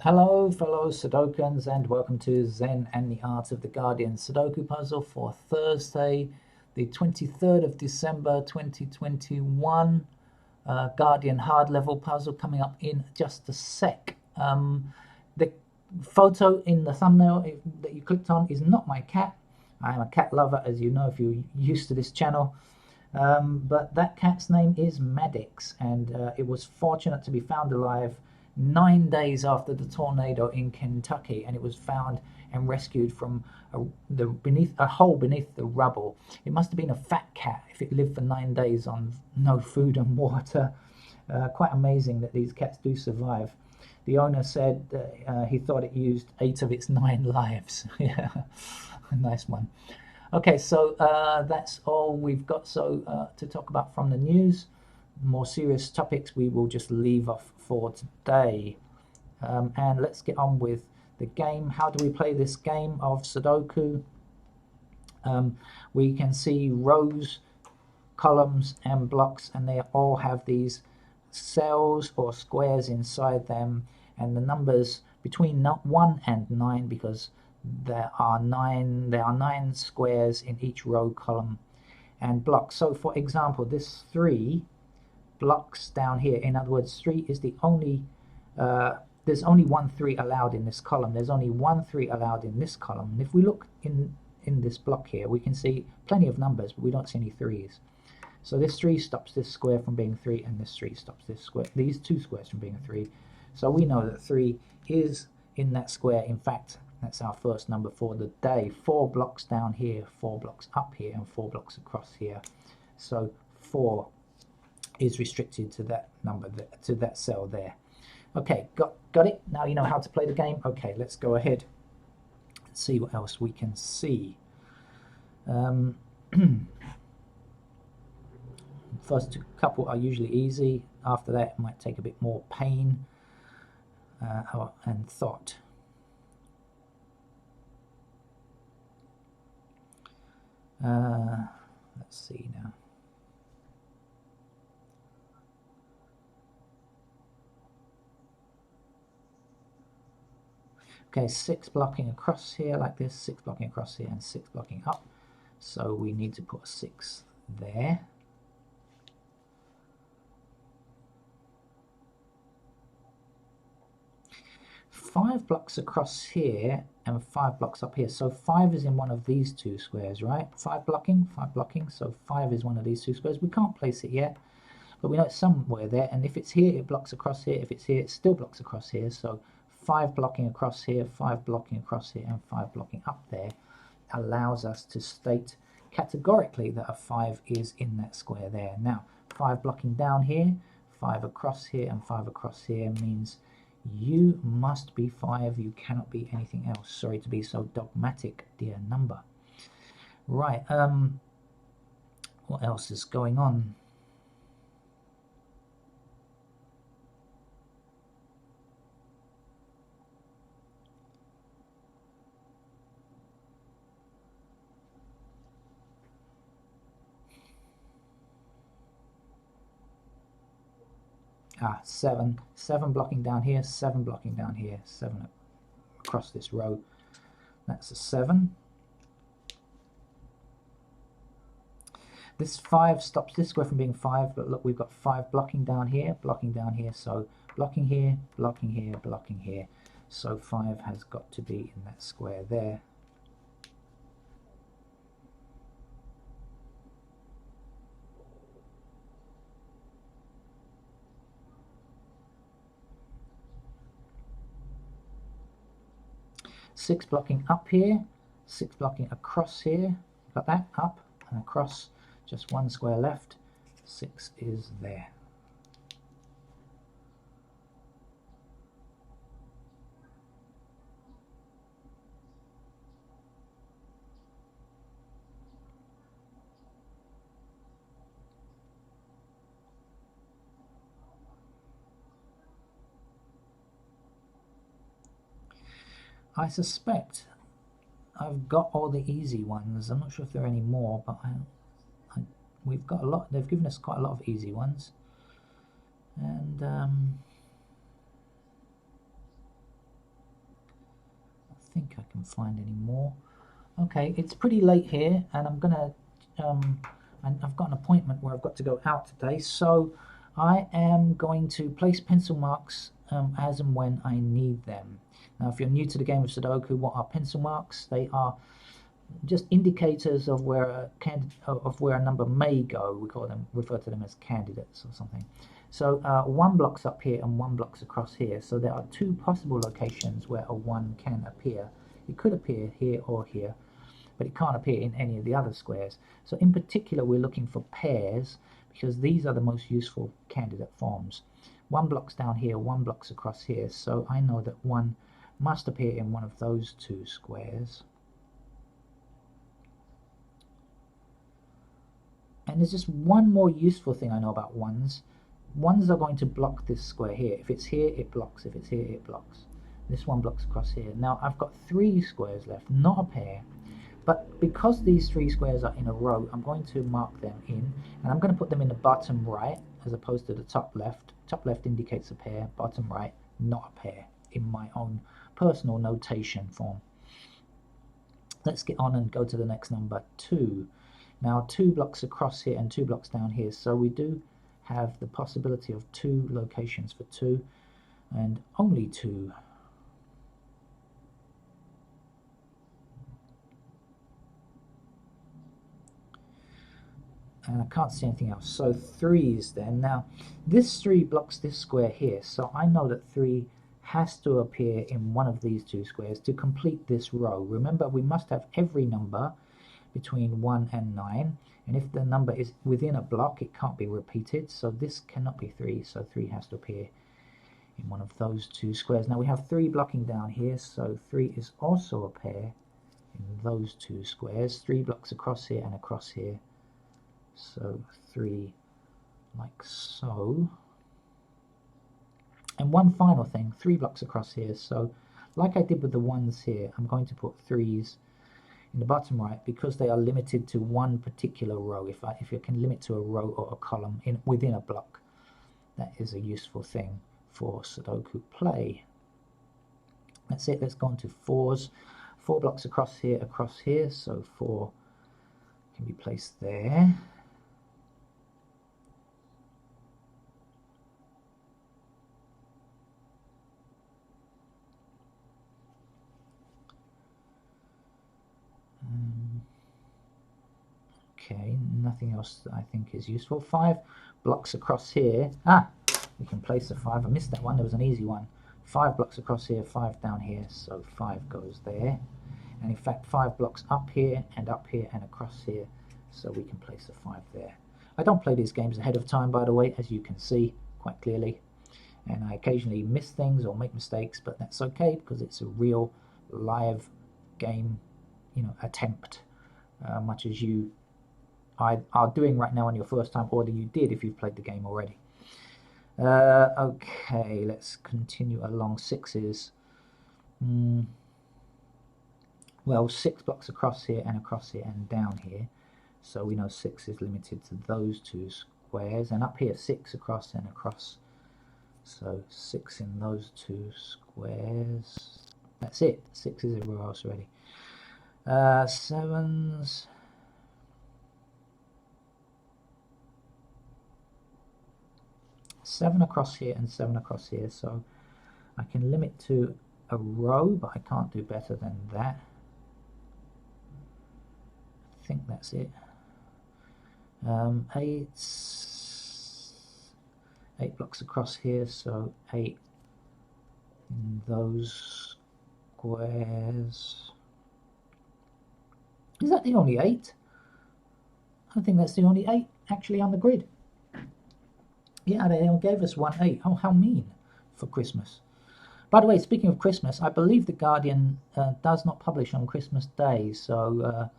Hello, fellow Sudokans, and welcome to Zen and the Art of the Guardian Sudoku puzzle for Thursday, the 23rd of December 2021. Guardian hard level puzzle coming up in just a sec. The photo in the thumbnail that you clicked on is not my cat. I am a cat lover, as you know if you're used to this channel. But that cat's name is Maddox, and it was fortunate to be found alive 9 days after the tornado in Kentucky, and it was found and rescued from a hole beneath the rubble. It must have been a fat cat if it lived for 9 days on no food and water. Quite amazing that these cats do survive. The owner said he thought it used 8 of its 9 lives. Yeah, a nice one. Okay, so that's all we've got to talk about from the news. More serious topics we will just leave off for today. And let's get on with the game. How do we play this game of Sudoku? We can see rows, columns, and blocks, and they all have these cells or squares inside them, and the numbers between 1 and 9, because there are nine squares in each row, column, and block. So for example, this 3 blocks down here, in other words 3 is the only there's only one 3 allowed in this column, there's only one 3 allowed in this column. And if we look in this block here, we can see plenty of numbers, but we don't see any 3's. So this 3 stops this square from being 3, and this 3 stops these two squares from being a 3. So we know that 3 is in that square. In fact, that's our first number for the day. 4 blocks down here, 4 blocks up here, and 4 blocks across here. So 4 is restricted to that number, to that cell there. Okay, got it? Now you know how to play the game. Okay, let's go ahead and see what else we can see. First couple are usually easy. After that, it might take a bit more pain and thought. Let's see now. Okay, 6 blocking across here like this, 6 blocking across here, and 6 blocking up. So we need to put a 6 there. Five blocks across here and 5 blocks up here. So 5 is in one of these two squares, right? 5 blocking. So 5 is one of these two squares. We can't place it yet, but we know it's somewhere there. And if it's here, it blocks across here. If it's here, it still blocks across here. So 5 blocking across here, 5 blocking across here, and 5 blocking up there allows us to state categorically that a 5 is in that square there. Now, 5 blocking down here, 5 across here, and 5 across here means you must be 5. You cannot be anything else. Sorry to be so dogmatic, dear number. Right, what else is going on? Ah, 7 blocking down here, 7 blocking down here, 7 across this row. That's a 7. This 5 stops this square from being 5, but look, we've got 5 blocking down here, so blocking here, blocking here, blocking here. So 5 has got to be in that square there. Six blocking up here, 6 blocking across here. Got that? Up and across, just one square left. 6 is there. I suspect I've got all the easy ones. I'm not sure if there are any more, but we've got a lot. They've given us quite a lot of easy ones. And think I can find any more. Okay, it's pretty late here, and I'm gonna I've got an appointment where I've got to go out today, so I am going to place pencil marks as and when I need them. Now, if you're new to the game of Sudoku, what are pencil marks? They are just indicators of where a number may go. We refer to them as candidates or something. So one block's up here and one block's across here. So there are two possible locations where a 1 can appear. It could appear here or here, but it can't appear in any of the other squares. So in particular, we're looking for pairs because these are the most useful candidate forms. 1 block's down here, 1 block's across here. So I know that 1 must appear in one of those 2 squares. And there's just one more useful thing I know about 1s. 1s are going to block this square here. If it's here, it blocks. If it's here, it blocks. This one blocks across here. Now I've got 3 squares left, not a pair. But because these 3 squares are in a row, I'm going to mark them in, and I'm going to put them in the bottom right as opposed to the top left. Top left indicates a pair, bottom right, not a pair, in my own personal notation form. Let's get on and go to the next number, 2. Now 2 blocks across here and 2 blocks down here, so we do have the possibility of 2 locations for 2, and only 2. And I can't see anything else, so 3s then. Now this 3 blocks this square here, so I know that 3 has to appear in one of these 2 squares to complete this row. Remember, we must have every number between 1 and 9, and if the number is within a block, it can't be repeated, so this cannot be 3, so 3 has to appear in one of those 2 squares. Now we have 3 blocking down here, so 3 is also a pair in those 2 squares. 3 blocks across here and across here, so 3 like so. And one final thing, 3 blocks across here, so like I did with the 1s here, I'm going to put 3s in the bottom right because they are limited to one particular row. If you can limit to a row or a column within a block, that is a useful thing for Sudoku play. That's it. Let's go on to 4s. 4 blocks across here, so 4 can be placed there. Okay, nothing else that I think is useful. 5 blocks across here. We can place a 5. I missed that one. There was an easy one. 5 blocks across here, 5 down here, so 5 goes there. And in fact, 5 blocks up here and across here, so we can place a 5 there. I don't play these games ahead of time, by the way, as you can see quite clearly. And I occasionally miss things or make mistakes, but that's okay because it's a real live game, attempt, much as you are doing right now on your first time, or that you did if you've played the game already. Okay, let's continue along. 6s. Well, 6 blocks across here and down here, so we know 6 is limited to those 2 squares, and up here 6 across and across, so 6 in those 2 squares. That's it. 6 is everywhere else already. 7s. 7 across here and 7 across here, so I can limit to a row, but I can't do better than that. I think that's it. 8 blocks across here, so 8 in those squares. Is that the only 8? I think that's the only 8 actually on the grid. Yeah, they gave us 1 8. Oh, how mean for Christmas. By the way, speaking of Christmas, I believe The Guardian does not publish on Christmas Day, so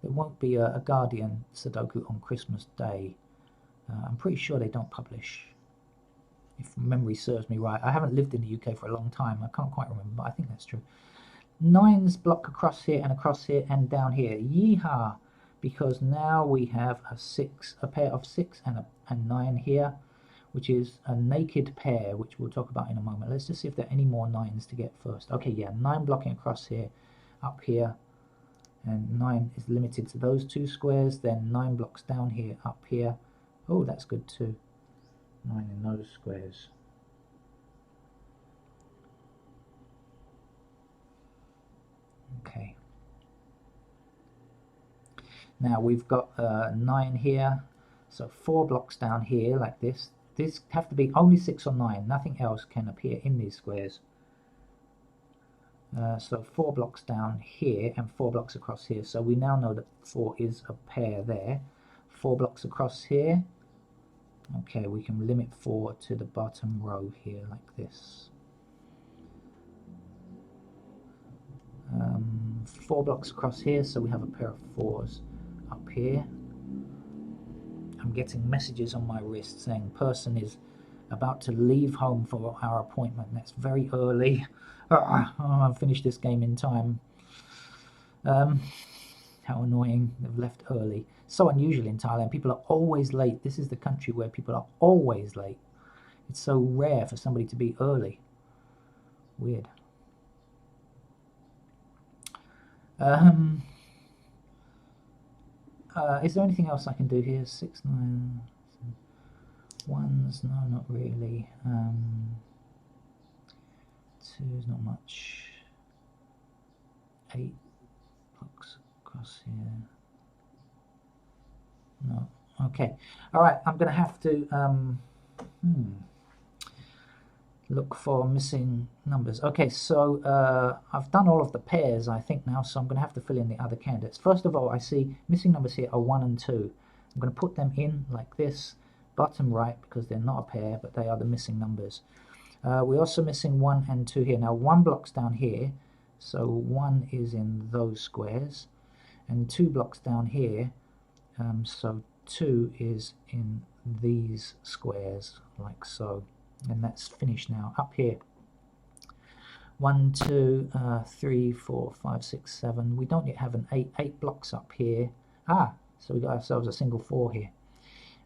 there won't be a Guardian Sudoku on Christmas Day. I'm pretty sure they don't publish, if memory serves me right. I haven't lived in the UK for a long time. I can't quite remember, but I think that's true. 9s block across here and down here. Yeehaw! Because now we have a pair of 6 and 9 here. which is a naked pair, which we'll talk about in a moment. Let's just see if there are any more 9s to get first. Okay, yeah, 9 blocking across here, up here, and 9 is limited to those 2 squares. Then 9 blocks down here, up here. Oh, that's good too. 9 in those squares. Okay. Now we've got 9 here, so 4 blocks down here like this. These have to be only 6 or 9. Nothing else can appear in these squares. So 4 blocks down here and 4 blocks across here. So we now know that 4 is a pair there. 4 blocks across here. Okay, we can limit 4 to the bottom row here like this. 4 blocks across here, so we have a pair of 4s up here. I'm getting messages on my wrist saying person is about to leave home for our appointment. That's very early. I've finished this game in time. How annoying. They've left early. So unusual in Thailand. People are always late. This is the country where people are always late. It's so rare for somebody to be early. Weird. Is there anything else I can do here? 6, 9, 1s, no, not really. 2's not much. 8 blocks across here. No. Okay. All right. I'm going to have to look for missing numbers. Okay, so I've done all of the pairs, I think, now, so I'm going to have to fill in the other candidates. First of all, I see missing numbers here are 1 and 2. I'm going to put them in like this, bottom right, because they're not a pair, but they are the missing numbers. We're also missing 1 and 2 here. Now, 1 block's down here, so 1 is in those squares, and 2 blocks down here, so 2 is in these squares, like so. And that's finished now. Up here, 1, 2, 3, 4, 5, 6, 7. We don't yet have an 8 blocks up here. So we got ourselves a single 4 here.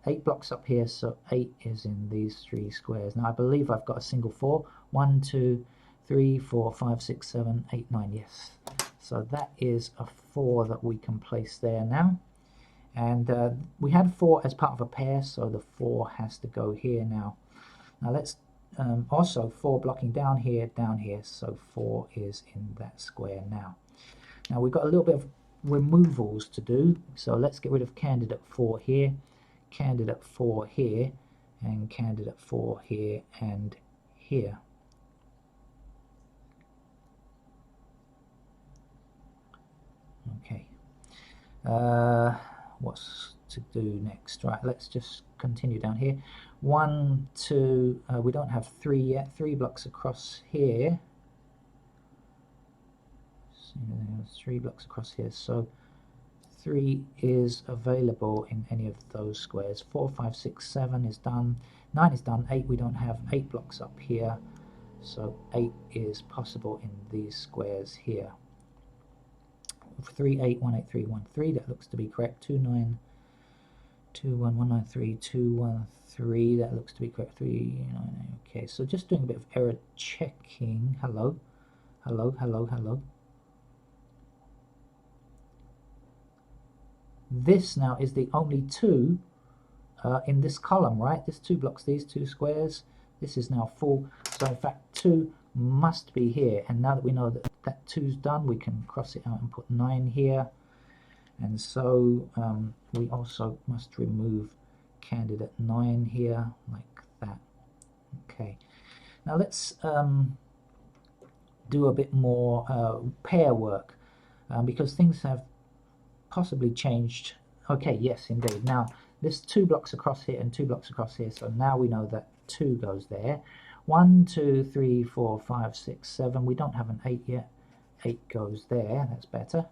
8 blocks up here, so 8 is in these 3 squares. Now I believe I've got a single 4. 1, 2, 3, 4, 5, 6, 7, 8, 9. Yes. So that is a 4 that we can place there now. And we had 4 as part of a pair, so the 4 has to go here now. Now let's also 4 blocking down here, so 4 is in that square now. Now we've got a little bit of removals to do, so let's get rid of candidate 4 here, candidate 4 here, and candidate 4 here and here. Okay. What's to do next? Right, let's just continue down here. 1, 2, we don't have 3 yet. 3 blocks across here. So 3 blocks across here. So 3 is available in any of those squares. 4, 5, 6, 7 is done. 9 is done. 8 we don't have. 8 blocks up here. So 8 is possible in these squares here. 3, 8, 1, 8, 3, 1, 3. That looks to be correct. 2, 9. 2, 1, 1, 9, 3, 2, 1, 3. That looks to be correct. 3, 9. Okay, so just doing a bit of error checking. Hello. Hello, hello, hello. This now is the only 2 in this column, right? This 2 blocks these 2 squares. This is now full. So in fact, 2 must be here. And now that we know that that 2's done, we can cross it out and put 9 here. And so we also must remove candidate 9 here, like that. Okay. Now let's do a bit more pair work, because things have possibly changed. Okay, yes, indeed. Now, this 2 blocks across here and 2 blocks across here, so now we know that 2 goes there. 1, 2, 3, 4, 5, 6, 7. We don't have an 8 yet. 8 goes there. That's better.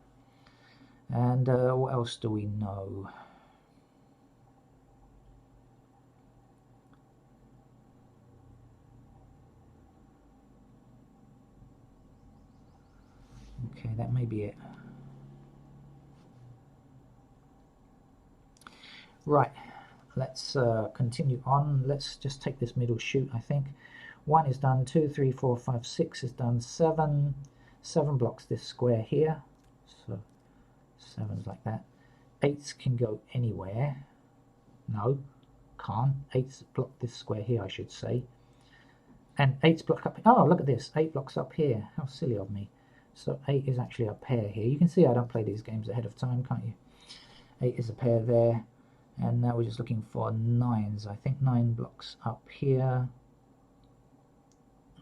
And what else do we know? Okay, that may be it. Right. let's continue on. Let's just take this middle shoot, I think. 1 is done, 2, 3, 4, 5, 6 is done, 7. 7 blocks this square here. So 7's like that. 8s can go anywhere. No, can't. 8's block this square here, I should say. And 8's block up. Oh, look at this. 8 blocks up here. How silly of me. So 8 is actually a pair here. You can see I don't play these games ahead of time, can't you? 8 is a pair there. And now we're just looking for 9s. I think 9 blocks up here.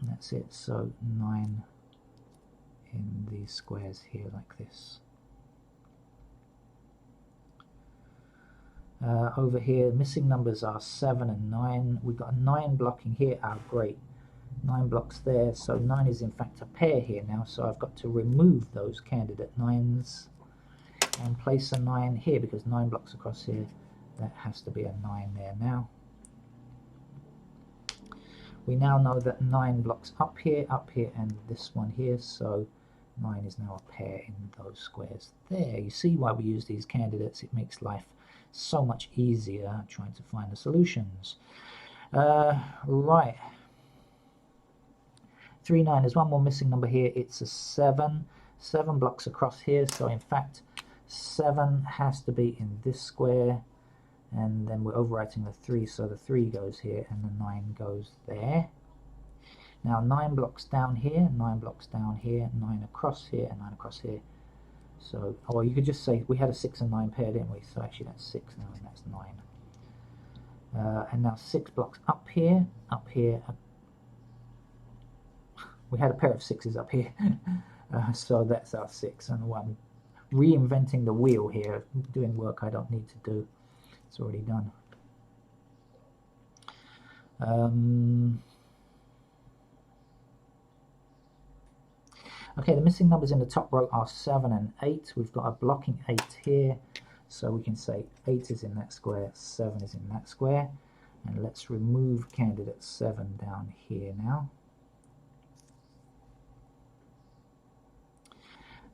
And that's it. So 9 in these squares here like this. Over here, missing numbers are 7 and 9. We've got a 9 blocking here. Ah, great. 9 blocks there. So 9 is in fact a pair here now. So I've got to remove those candidate 9s and place a 9 here because 9 blocks across here. That has to be a 9 there now. We now know that 9 blocks up here, and this one here. So 9 is now a pair in those squares there. You see why we use these candidates. It makes life so much easier trying to find the solutions. Right. 3, 9, there's one more missing number here. It's a 7. 7 blocks across here. So in fact, 7 has to be in this square. And then we're overwriting the 3. So the 3 goes here and the 9 goes there. Now 9 blocks down here, 9 blocks down here, 9 across here, and 9 across here. So, or you could just say we had a 6 and 9 pair, didn't we? So actually that's 6 now, and that's 9. And now 6 blocks up here, we had a pair of 6s up here. So that's our 6 and 1. Reinventing the wheel here, doing work I don't need to do. It's already done. Okay, the missing numbers in the top row are 7 and 8. We've got a blocking 8 here. So we can say 8 is in that square, 7 is in that square. And let's remove candidate 7 down here now.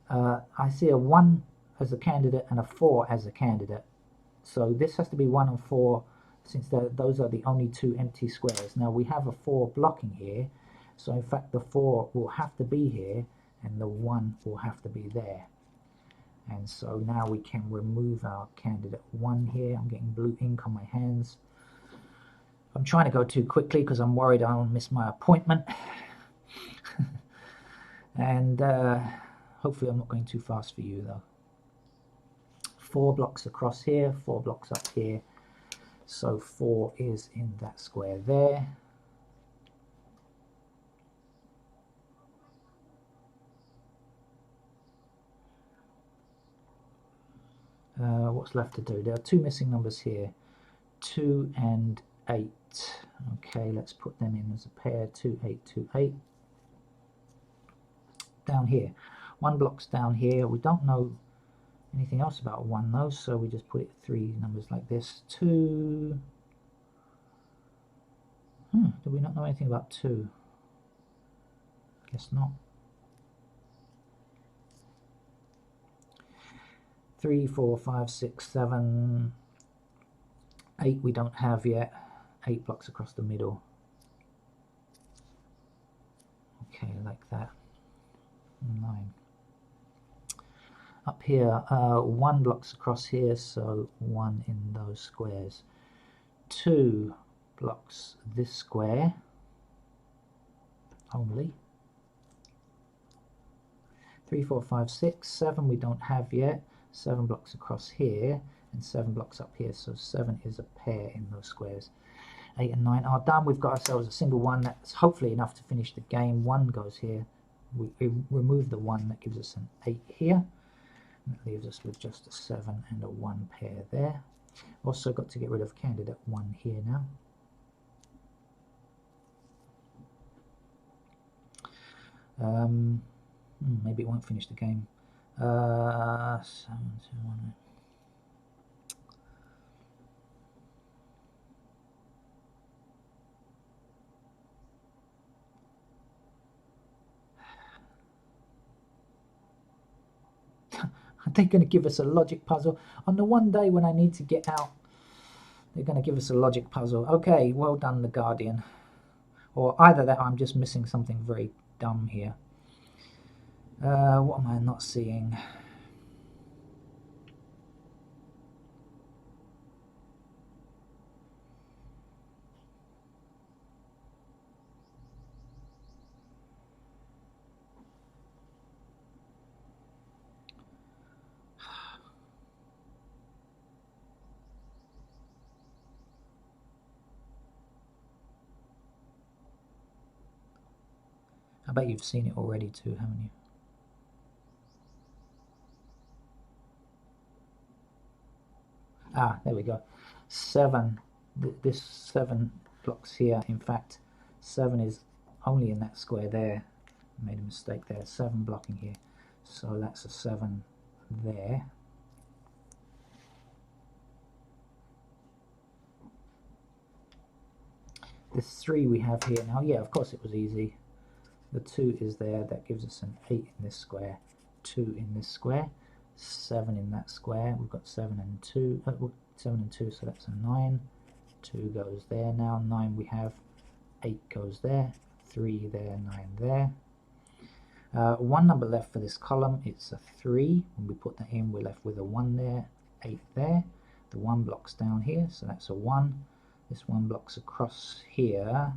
I see a 1 as a candidate and a 4 as a candidate. So this has to be 1 and 4 since those are the only 2 empty squares. Now we have a 4 blocking here. So in fact the 4 will have to be here and the 1 will have to be there. And so now we can remove our candidate 1 here. I'm getting blue ink on my hands. I'm trying to go too quickly because I'm worried I'll miss my appointment. And hopefully I'm not going too fast for you though. 4 blocks across here, 4 blocks up here. So 4 is in that square there. What's left to do? There are 2 missing numbers here, 2 and 8. Okay, let's put them in as a pair, 2, 8, 2, 8. Down here, 1 block's down here. We don't know anything else about 1 though, so we just put it 3 numbers like this. 2. Do we not know anything about 2? Guess not. 3, 4, 5, 6, 7, 8 we don't have yet. 8 blocks across the middle. Okay, like that. 9. Up here, 1 blocks across here, so 1 in those squares. 2 blocks this square only. 3, 4, 5, 6, 7 we don't have yet. 7 blocks across here and 7 blocks up here, so 7 is a pair in those squares. 8 and 9 are done. We've got ourselves a single 1. That's hopefully enough to finish the game. 1 goes here. We remove the 1. That gives us an 8 here. And that leaves us with just a 7 and a 1 pair there. Also got to get rid of candidate 1 here now. Maybe it won't finish the game. 7, 2, 1. Are they going to give us a logic puzzle on the one day when I need to get out They're going to give us a logic puzzle. Okay, well done, the Guardian. Or either that or I'm just missing something very dumb here. What am I not seeing? I bet you've seen it already too, haven't you? Ah, there we go. 7. This 7 blocks here. In fact, 7 is only in that square there. I made a mistake there. 7 blocking here. So that's a 7 there. This 3 we have here now. Yeah, of course it was easy. The 2 is there. That gives us an 8 in this square. 2 in this square. 7 in that square. We've got 7 and 2. 7 and 2, so that's a 9. 2 goes there now. 9 we have. 8 goes there. 3 there, 9 there. One number left for this column. It's a 3. When we put that in, we're left with a 1 there. 8 there. The 1 blocks down here, so that's a 1. This 1 blocks across here.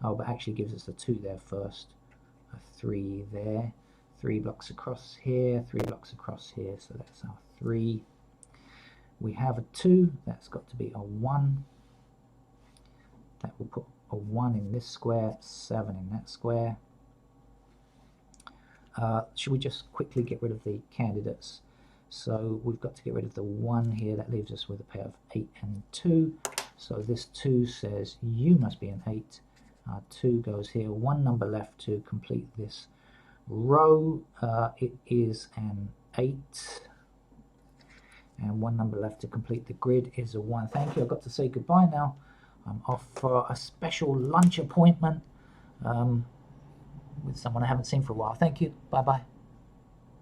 Oh, but actually gives us a 2 there first. A 3 there. 3 blocks across here. 3 blocks across here. So that's our 3. We have a 2. That's got to be a 1. That will put a 1 in this square. 7 in that square. Should we just quickly get rid of the candidates? So we've got to get rid of the 1 here. That leaves us with a pair of 8 and 2. So this 2 says you must be an 8. 2 goes here. 1 number left to complete this row. It is an 8. And 1 number left to complete the grid is a 1. Thank you. I've got to say goodbye now. I'm off for a special lunch appointment with someone I haven't seen for a while. Thank you. Bye-bye.